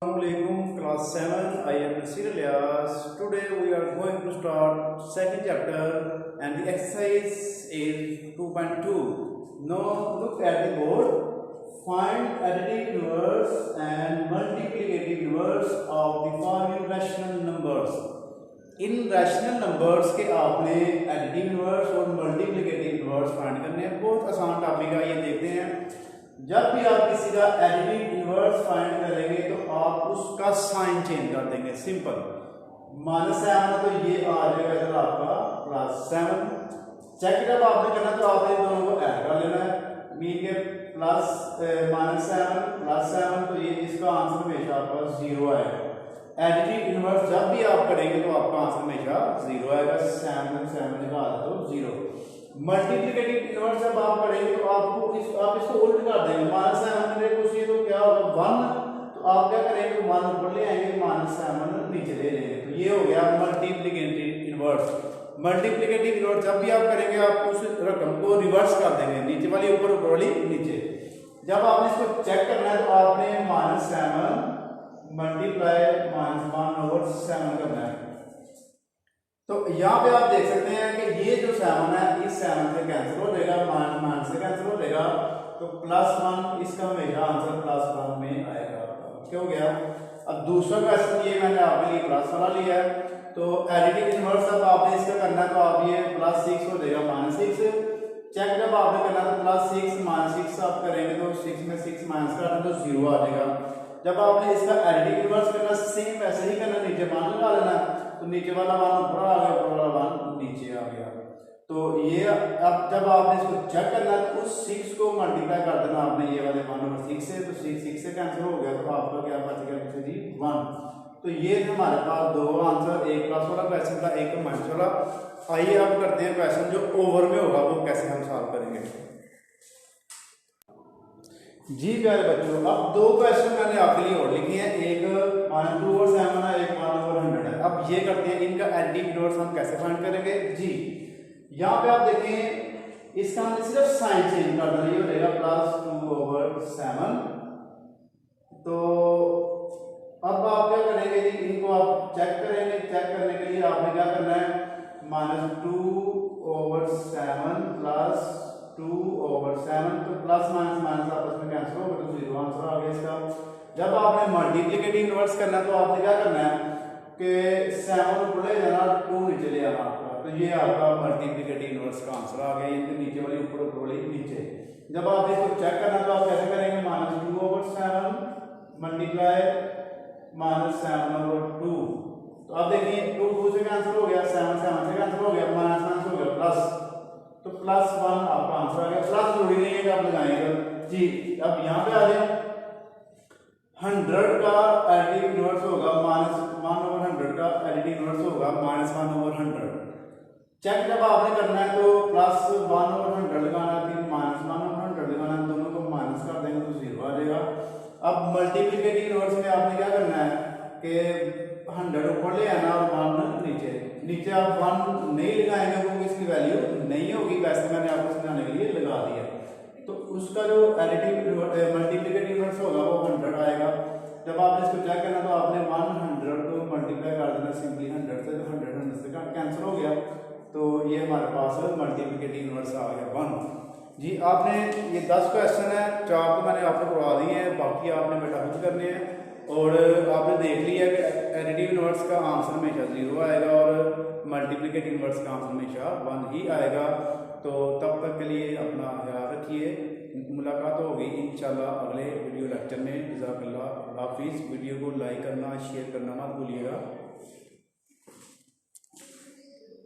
Assalamualaikum, class 7. I am Nasir Ilyas. Today we are going to start second chapter and the exercise is 2.2. Now look at the board. Find additive inverse and multiplicative inverse of the following rational numbers. In rational numbers के आपने additive inverse और multiplicative inverse find करने हैं। बहुत आसान topic है, ये देखते हैं। जब भी आप किसी का एडिटिव इनवर्स फाइंड करेंगे तो आप उसका साइन चेंज कर देंगे। सिंपल, -7 तो ये आ जाएगा इधर आपका +7। चेक जब आपने करना तो आपने दोनों को ऐड कर लेना है। मीन के -7 +7 तो ये इसका आंसर हमेशा आपका 0 आएगा। एडिटिव इनवर्स जब भी आप करेंगे तो आपका आंसर हमेशा 0 आएगा। 7 निकाल दो 0। मल्टीप्लिकेटिव इनवर्स जब आप करेंगे तो आपको आप इसको उल्ट कर देंगे। -7 मेरे कुछ ये तो क्या होगा 1, तो आप क्या करेंगे 1 ऊपर ले आएंगे, -7 नीचे ले लेंगे। तो ये हो गया मल्टीप्लिकेटिव इनवर्स। मल्टीप्लिकेटिव इनवर्स जब भी आप करेंगे आप उस रकम को रिवर्स कर देंगे, नीचे वाली ऊपर, ऊपर वाली नीचे। जब आपने इसको चेक करना है तो आपने -7 मल्टीप्लाई -1/7 करना है। तो यहाँ पे आप देख सकते हैं कि ये जो 7 है इस 7 से कैंसिल हो जाएगा, मान से कैंसिल हो जाएगा, तो +1 इसका हमेशा आंसर +1 में आएगा। क्या हो गया? अब दूसरा क्वेश्चन ये मैंने आपके लिए प्लस वाला लिया है। तो एडिटिव इनवर्स अब आपने इसका करना है तो आप ये +6 हो जाएगा -6। चेक जब आपने करना तो +6 -6 आप करेंगे तो 6 में 6 माइनस कर दें तो 0 आ जाएगा। जब आपने इसका एडिटिव इनवर्स करना सेम वैसे ही करना, नीचे 1 लगा लेना, तो नीचे वाला 1 ऊपर आ गया, ऊपर वाला 1 नीचे आ गया। तो ये अब जब आपने इसको चेक करना है तो उस 6 को मल्टीप्लाई कर देना आपने ये वाले 1/6 से, तो 6 से कैंसिल हो गया, तो आपका क्या बच गया जी 1। तो ये हमारे पास दो आंसर, एक प्लस वाला क्वेश्चन था, एक माइनस वाला। आइए अब करते हैं क्वेश्चन जो ओवर में होगा वो कैसे हम सॉल्व करेंगे। जी प्यारे बच्चों, अब दो क्वेश्चन मैंने आपके लिए और लिखे हैं, एक -2/7 है, एक 1/100 है। अब ये करते हैं, इनका एडिटिव इनवर्स हम कैसे फाइंड करेंगे जी। यहाँ पे आप देखें इसका हमने सिर्फ साइन चेंज कर देना, ये हो जाएगा +2/7। तो अब आप क्या करेंगे जी, इनको आप चेक करेंगे। चेक करने के लिए आपने क्या करना है, -2/7 +2/7, तो प्लस माइनस आपस में कैंसिल होगा तो 0 आंसर आ गया इसका। जब आपने मल्टीप्लिकेटिव इनवर्स करना है तो आपने क्या करना है कि 7 ऊपर ले जाना, 2 नीचे ले आना आपका, तो ये आपका मल्टीप्लिकेटिव इनवर्स का आंसर आ गया। ये नीचे वाली ऊपर, ऊपर वाली नीचे। जब आप इसको चेक करना तो आप कैसे करेंगे, -2/7 मल्टीप्लाई -7/2। तो आप देखिए 2 से कैंसिल हो गया, 7 से कैंसिल हो गया, -1 हो गया प्लस, तो +1 आपका आंसर आ गया। प्लस जरूरी नहीं है कि आप लगाएंगे जी। अब यहाँ पे आ जाए, 100 का एडिटिव इनवर्स होगा -1/100 का एडिटिव इनवर्स होगा -1/100। चेक जब आपने करना है तो +1/100 लगाना है, फिर -1/100 लगाना है, दोनों को माइनस कर देंगे तो 0 आ जाएगा। अब मल्टीप्लिकेटिव इनवर्स में आपने क्या करना है कि 100 ऊपर ले आना और 1 नीचे। नीचे आप 1 नहीं लगाएंगे क्योंकि इसकी वैल्यू नहीं होगी, वैसे मैंने आपको समझाने के लिए लगा दिया। तो उसका जो एडिटिव मल्टीप्लिकेटिव इनवर्स होगा वो 100 आएगा। जब आपने इसको चेक करना तो आपने 100 को मल्टीप्लाई कर देना सिंपली 100 से, तो 100 से कैंसिल हो गया, तो ये हमारे पास मल्टीप्लिकेटिव इनवर्स आ गया 1 जी। आपने ये 10 क्वेश्चन है, 4 तो मैंने आपको करवा दिए हैं, बाकी आपने बेटा खुद करने हैं। और आपने देख लिया कि एडिटिव इनवर्स का आंसर हमेशा 0 आएगा और मल्टीप्लिकेटिव इनवर्स का आंसर हमेशा 1 ही आएगा। तो तब तक के लिए अपना ख्याल रखिए, मुलाकात होगी इंशाल्लाह अगले वीडियो लेक्चर में। जज़ाकल्लाह हाफिज़। वीडियो को लाइक करना, शेयर करना मत भूलिएगा।